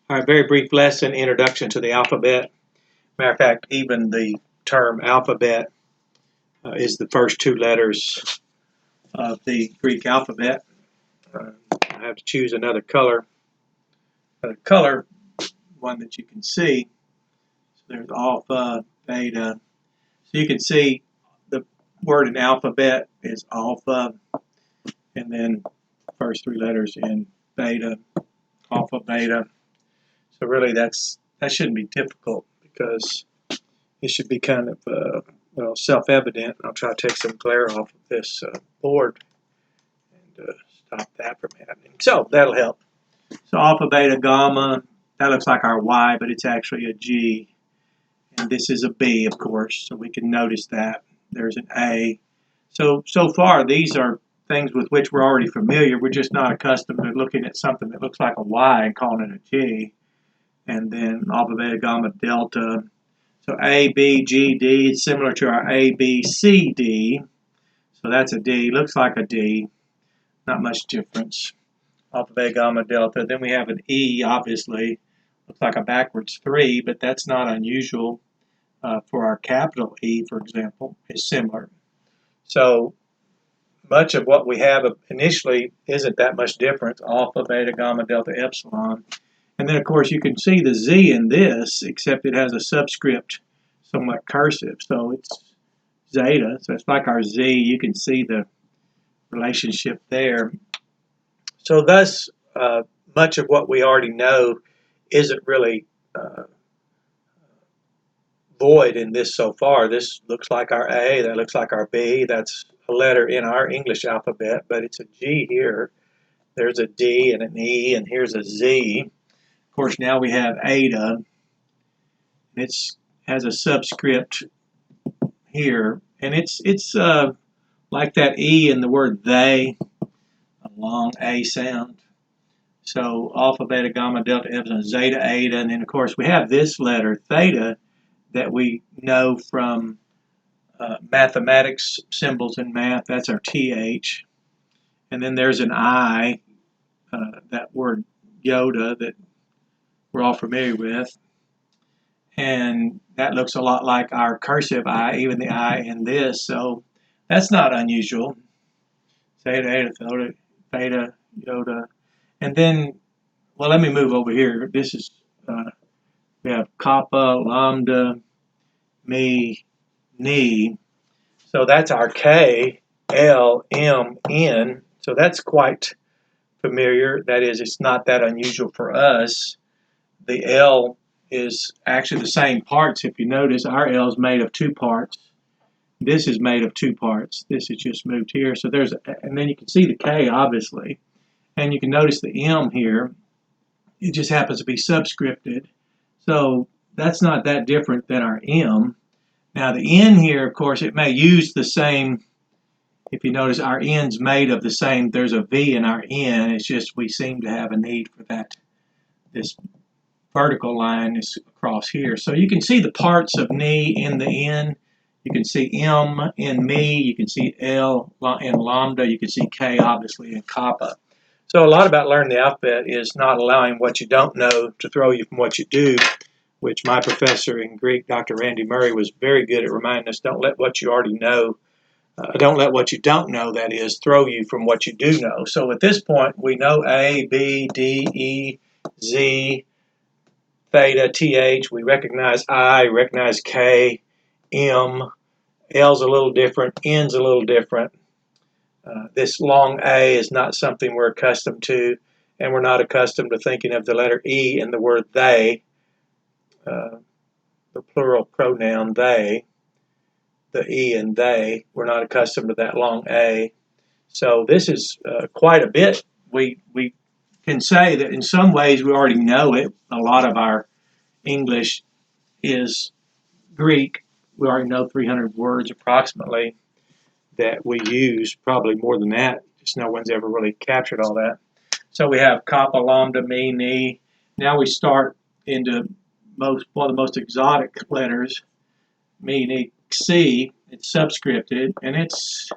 All right, very brief lesson, introduction to the alphabet. Matter of fact, even the term alphabet is the first two letters of the Greek alphabet. I have to choose another color. One that you can see. So there's alpha, beta. So you can see the word in alphabet is alpha, and then first three letters in beta, alpha, beta. So really that shouldn't be difficult because it should be kind of self-evident. I'll try to take some glare off of this board and stop that from happening. So that'll help. So alpha, beta, gamma, that looks like our Y, but it's actually a G. And this is a B, of course, so we can notice that. There's an A. So far, these are things with which we're already familiar. We're just not accustomed to looking at something that looks like a Y and calling it a G. And then alpha, beta, gamma, delta. So A, B, G, D is similar to our A, B, C, D. So that's a D. Looks like a D. Not much difference. Alpha, beta, gamma, delta. Then we have an E, obviously. Looks like a backwards 3, but that's not unusual for our capital E, for example, is similar. So much of what we have initially isn't that much different. Alpha, beta, gamma, delta, epsilon. And then, of course, you can see the Z in this, except it has a subscript, somewhat cursive. So it's zeta. So it's like our Z. You can see the relationship there. So thus, much of what we already know isn't really void in this so far. This looks like our A. That looks like our B. That's a letter in our English alphabet, but it's a G here. There's a D and an E, and here's a Z. Of course, now we have eta. It has a subscript here, and it's like that E in the word they, a long A sound. So alpha, beta, gamma, delta, epsilon, zeta, eta, and then of course we have this letter theta that we know from mathematics symbols in math. That's our TH, and then there's an I, that word Yoda that we're all familiar with. And that looks a lot like our cursive I, even the I in this, so that's not unusual. Zeta, eta, theta, Yoda. And then, well, let me move over here. This is, we have kappa, lambda, me, ni. So that's our K, L, M, N. So that's quite familiar. That is, it's not that unusual for us. The L is actually the same parts. If you notice, our L is made of two parts. This is made of two parts. This is just moved here. So there's, and then you can see the K, obviously. And you can notice the M here. It just happens to be subscripted. So that's not that different than our M. Now the N here, of course, it may use the same. If you notice, our N's made of the same. There's a V in our N. It's just we seem to have a need for that. This vertical line is across here. So you can see the parts of ni in the N. You can see M in me. You can see L in lambda. You can see K, obviously, in kappa. So a lot about learning the alphabet is not allowing what you don't know to throw you from what you do, which my professor in Greek, Dr. Randy Murray, was very good at reminding us, don't let what you already know, don't let what you don't know, that is, throw you from what you do know. So at this point, we know A, B, D, E, Z, theta, TH, we recognize I, recognize K, M, L's a little different, N's a little different. This long A is not something we're accustomed to, and we're not accustomed to thinking of the letter E in the word they, the plural pronoun they, the E in they. We're not accustomed to that long A. So this is quite a bit. We can say that in some ways we already know it. A lot of our English is Greek. We already know 300 words approximately that we use, probably more than that. Just no one's ever really captured all that. So we have kappa, lambda, me, ni. Now we start into one of the most exotic letters, me, ni, xi. It's subscripted, and it's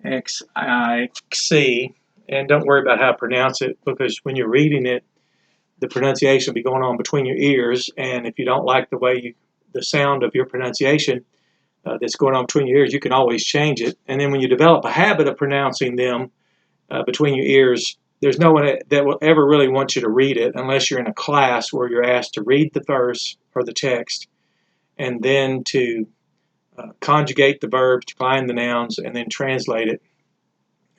X-I-C. And don't worry about how to pronounce it, because when you're reading it, the pronunciation will be going on between your ears, and if you don't like the sound of your pronunciation that's going on between your ears, you can always change it. And then when you develop a habit of pronouncing them between your ears, there's no one that will ever really want you to read it unless you're in a class where you're asked to read the verse or the text and then to conjugate the verbs, decline the nouns, and then translate it.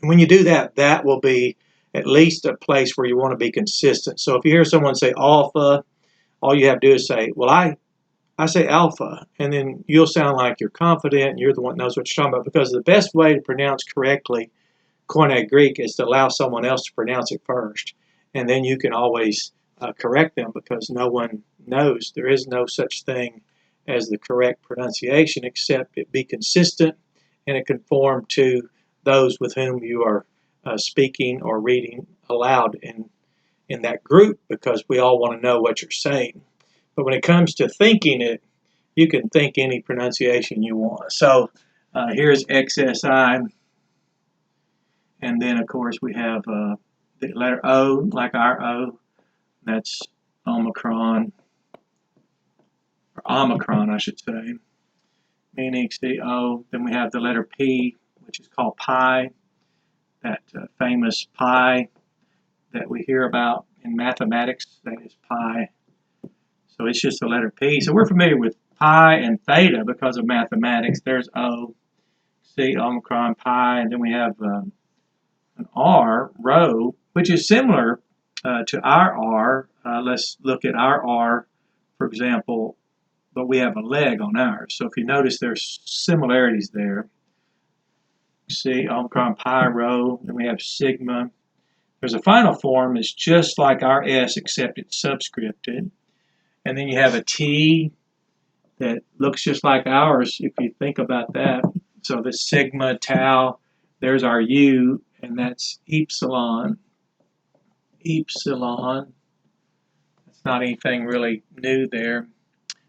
And when you do that, that will be at least a place where you want to be consistent. So if you hear someone say alpha, all you have to do is say, well, I say alpha, and then you'll sound like you're confident and you're the one that knows what you're talking about, because the best way to pronounce correctly Koine Greek is to allow someone else to pronounce it first, and then you can always correct them, because no one knows. There is no such thing as the correct pronunciation, except it be consistent and it conform to those with whom you are speaking or reading aloud in that group, because we all want to know what you're saying. But when it comes to thinking it, you can think any pronunciation you want. So here's XSI. And then, of course, we have the letter O, like our O. That's Omicron, or Omicron, I should say. Meaning O. Then we have the letter P, which is called pi, that famous pi that we hear about in mathematics. That is pi. So it's just the letter P. So we're familiar with pi and theta because of mathematics. There's O, C, Omicron, pi, and then we have an R, rho, which is similar to our R. Let's look at our R, for example, but we have a leg on ours. So if you notice, there's similarities there. C, Omicron, pi, rho, then we have sigma. There's a final form that's just like our S, except it's subscripted. And then you have a T that looks just like ours, if you think about that. So the sigma, tau, there's our U, and that's epsilon. Epsilon. That's not anything really new there.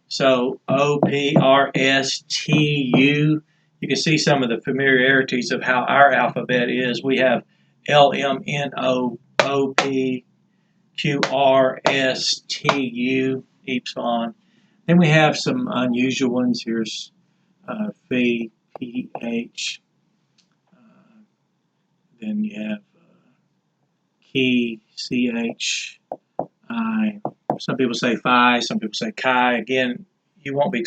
So O, P, R, S, T, U. You can see some of the familiarities of how our alphabet is. We have L, M, N, O, O, P, Q, R, S, T, U, epsilon. Then we have some unusual ones. Here's Phi, P, H. Then you have Chi, C, H, I. Some people say Phi, some people say Chi. Again, you won't be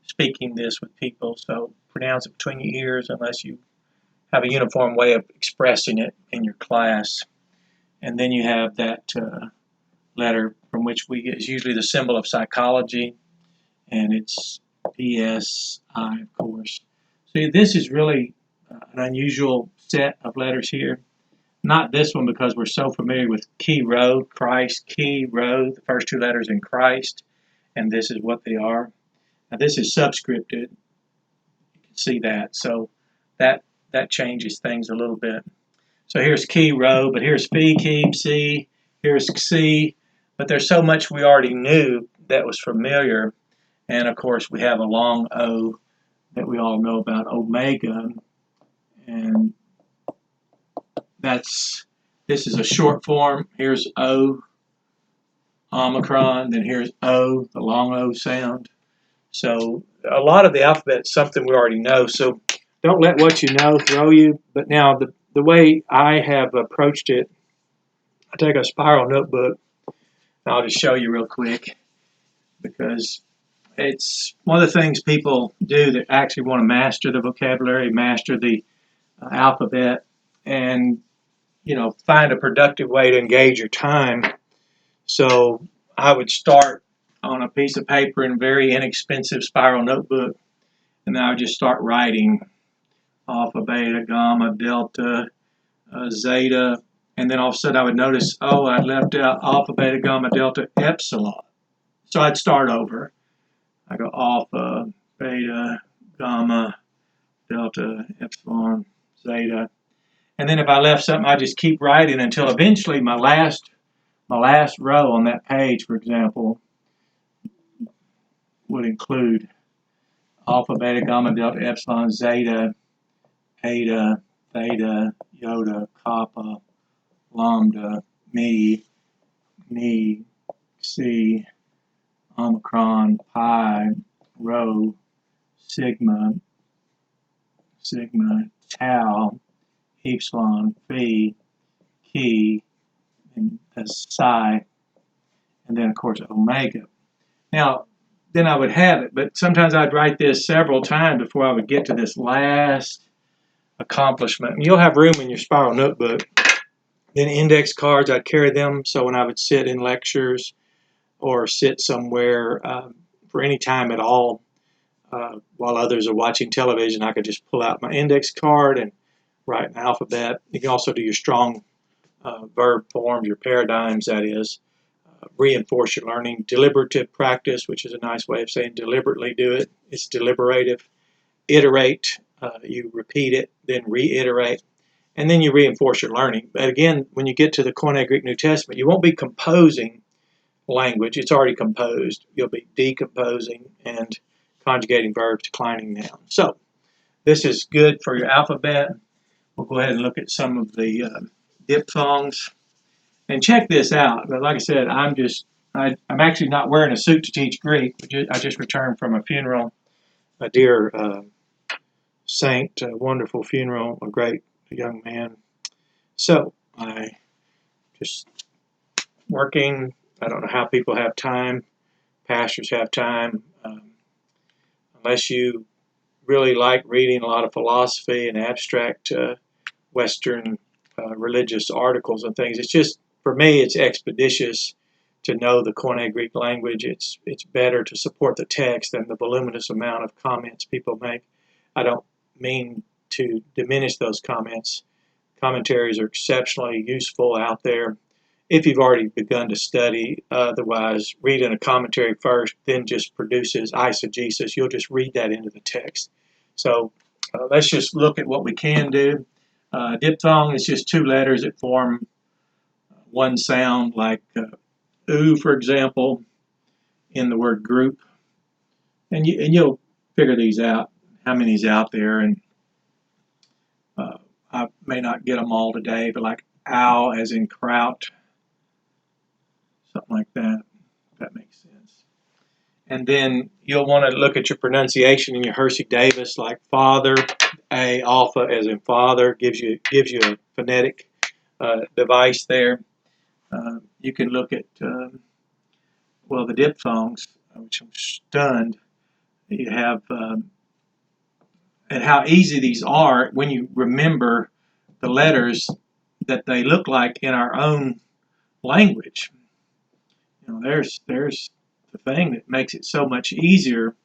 speaking this with people, so pronounce it between your ears unless you have a uniform way of expressing it in your class. And then you have that letter from which we get is usually the symbol of psychology, and it's PSI, of course. So this is really an unusual set of letters here. Not this one, because we're so familiar with Chi Rho, Christ, Chi Rho, the first two letters in Christ, and this is what they are. Now this is subscripted. You can see that. So that changes things a little bit. So here's Chi Rho, but here's Phi, Chi, Psi, here's Xi. But there's so much we already knew that was familiar. And of course we have a long O that we all know about, Omega. And this is a short form. Here's O, Omicron, then here's O, the long O sound. So a lot of the alphabet is something we already know. So don't let what you know throw you. But now the way I have approached it, I take a spiral notebook. I'll just show you real quick, because it's one of the things people do that actually want to master the vocabulary, master the alphabet, and find a productive way to engage your time. So I would start on a piece of paper in a very inexpensive spiral notebook, and then I would just start writing alpha, beta, gamma, delta, zeta, and then all of a sudden I would notice, oh, I left out alpha, beta, gamma, delta, epsilon. So I'd start over. I go alpha, beta, gamma, delta, epsilon, zeta. And then if I left something, I just keep writing until eventually my last row on that page, for example, would include alpha, beta, gamma, delta, epsilon, zeta, eta, theta, iota, kappa, lambda, mi, ni, xi, omicron, pi, rho, sigma, tau, epsilon, phi, chi, and that's psi, and then of course omega. Now, then I would have it, but sometimes I'd write this several times before I would get to this last accomplishment. And you'll have room in your spiral notebook. Then index cards, I'd carry them, so when I would sit in lectures or sit somewhere for any time at all while others are watching television, I could just pull out my index card and write an alphabet. You can also do your strong verb forms, your paradigms, that is. Reinforce your learning. Deliberative practice, which is a nice way of saying deliberately do it. It's deliberative. Iterate, you repeat it, then reiterate, and then you reinforce your learning. But again, when you get to the Koine Greek New Testament, you won't be composing language. It's already composed. You'll be decomposing and conjugating verbs, declining nouns. So this is good for your alphabet. We'll go ahead and look at some of the diphthongs. And check this out. But like I said, I'm actually not wearing a suit to teach Greek. I just returned from a funeral, a dear saint, a wonderful funeral, a great young man. So I just working. I don't know how people have time. Pastors have time. Unless you really like reading a lot of philosophy and abstract Western religious articles and things. It's just, for me, it's expeditious to know the Koine Greek language. It's better to support the text than the voluminous amount of comments people make. I don't mean to diminish those comments. Commentaries are exceptionally useful out there if you've already begun to study. Otherwise, reading a commentary first, then just produces eisegesis. You'll just read that into the text. So let's just look at what we can do. Diphthong is just two letters that form one sound, like oo, for example, in the word group. And you'll figure these out, how many's out there. And I may not get them all today, but like ow, as in kraut, something like that, if that makes sense. And then you'll want to look at your pronunciation in your Hersey Davis, like father, a, alpha, as in father, gives you a phonetic device there. You can look at, the diphthongs, which I'm stunned. You have, and how easy these are when you remember the letters that they look like in our own language. You know, there's the thing that makes it so much easier.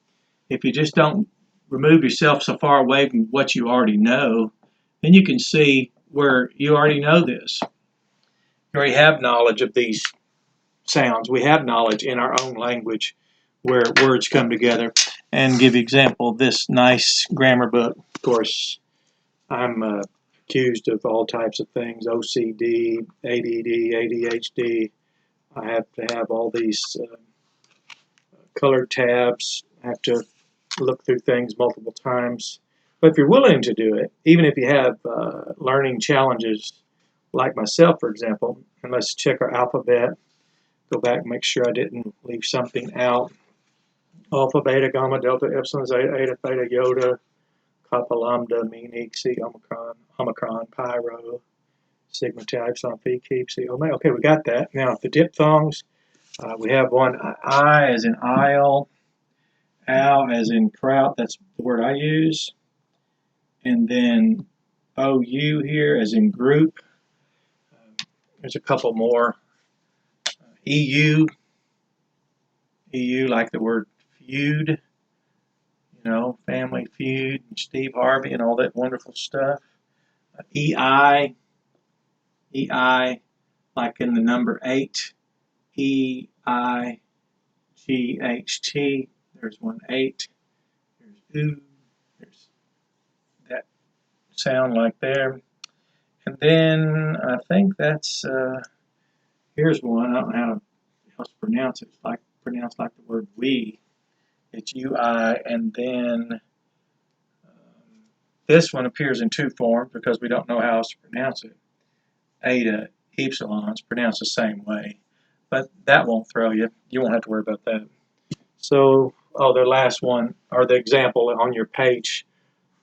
If you just don't remove yourself so far away from what you already know, then you can see where you already know this. You already have knowledge of these sounds. We have knowledge in our own language where words come together. And give you an example of this nice grammar book. Of course, I'm accused of all types of things, OCD, ADD, ADHD. I have to have all these colored tabs. I have to look through things multiple times. But if you're willing to do it, even if you have learning challenges like myself, for example, and let's check our alphabet, go back and make sure I didn't leave something out. Alpha, beta, gamma, delta, epsilon, zeta, eta, theta, iota, kappa, lambda, mi, xi, omicron, pi, rho, sigma, tau, epsilon, phi, chi, psi, omega. Okay, we got that. Now, the diphthongs, we have one I as in aisle, ow as in kraut, that's the word I use, and then OU here as in group. There's a couple more. EU like the word feud, Family Feud, and Steve Harvey and all that wonderful stuff. EI like in the number 8, EIGHT, there's one 8, there's oo, there's that sound like there. And then I think that's, here's one, I don't know how else to pronounce it. It's pronounced like the word we. It's UI, and then this one appears in two forms because we don't know how else to pronounce it. Eta, epsilon, it's pronounced the same way. but that won't throw you. You won't have to worry about that. So, the last one, or the example on your page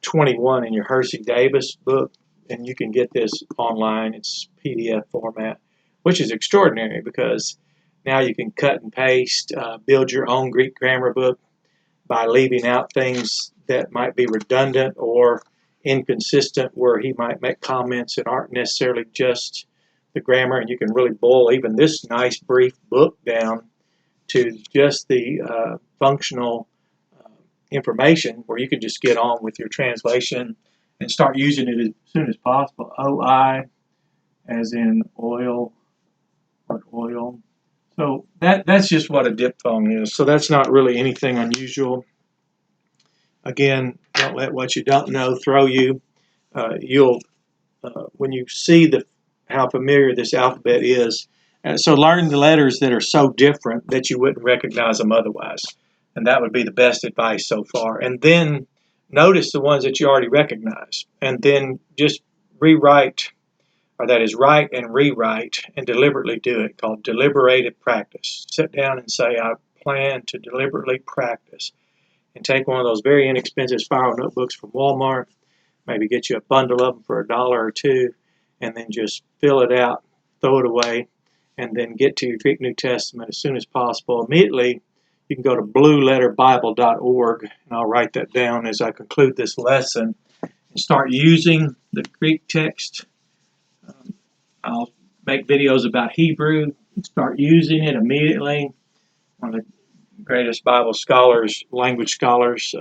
21 in your Hersey Davis book, and you can get this online. It's PDF format, which is extraordinary because now you can cut and paste, build your own Greek grammar book by leaving out things that might be redundant or inconsistent, where he might make comments that aren't necessarily just the grammar, and you can really boil even this nice brief book down to just the functional information, where you can just get on with your translation and start using it as soon as possible. OI, as in oil, or oil. So that's just what a diphthong is. So that's not really anything unusual. Again, don't let what you don't know throw you. You'll when you see how familiar this alphabet is. So learn the letters that are so different that you wouldn't recognize them otherwise. And that would be the best advice so far. And then notice the ones that you already recognize. And then just rewrite, or that is write and rewrite and deliberately do it, called deliberative practice. Sit down and say, I plan to deliberately practice. And take one of those very inexpensive spiral notebooks from Walmart, maybe get you a bundle of them for $1 or $2, and then just fill it out, throw it away, and then get to your Greek New Testament as soon as possible. Immediately, you can go to blueletterbible.org, and I'll write that down as I conclude this lesson, and start using the Greek text. I'll make videos about Hebrew, start using it immediately. One of the greatest Bible scholars, language scholars,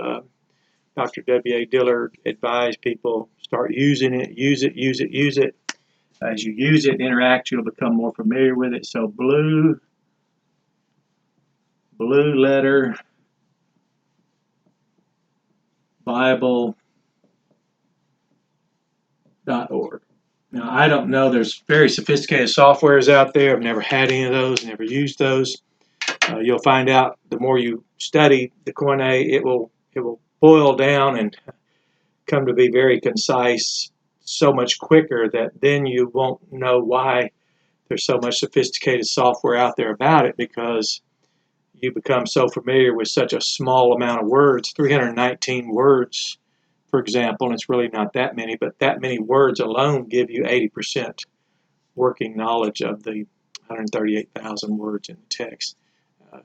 Dr. W.A. Dillard, advised people start using it, use it, use it, use it. As you use it and interact, you'll become more familiar with it. So blue letter Bible.org. Now, I don't know, there's very sophisticated softwares out there. I've never had any of those, never used those. You'll find out the more you study the Koine, it will boil down and come to be very concise so much quicker that then you won't know why there's so much sophisticated software out there about it, because you become so familiar with such a small amount of words, 319 words, for example, and it's really not that many, but that many words alone give you 80% working knowledge of the 138,000 words in the text.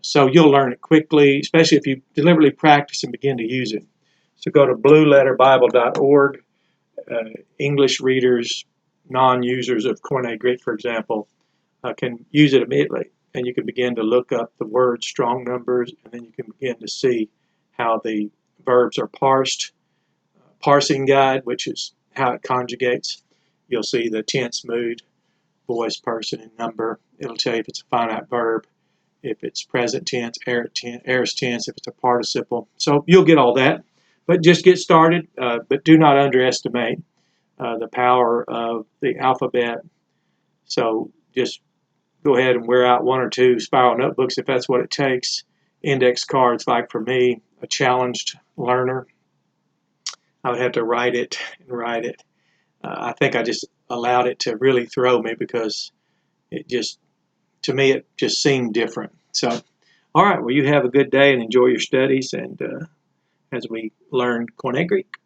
So you'll learn it quickly, especially if you deliberately practice and begin to use it. So go to blueletterbible.org. English readers, non-users of Koine Greek, for example, can use it immediately. And you can begin to look up the word strong numbers, and then you can begin to see how the verbs are parsed. Parsing guide, which is how it conjugates. You'll see the tense, mood, voice, person, and number. It'll tell you if it's a finite verb, if it's present tense, aorist tense, if it's a participle. So you'll get all that. But just get started, but do not underestimate the power of the alphabet. So just go ahead and wear out 1 or 2 spiral notebooks if that's what it takes. Index cards, like for me, a challenged learner, I would have to write it and write it. I think I just allowed it to really throw me because to me, it just seemed different. So, all right, well, you have a good day and enjoy your studies, and as we learn Koine Greek.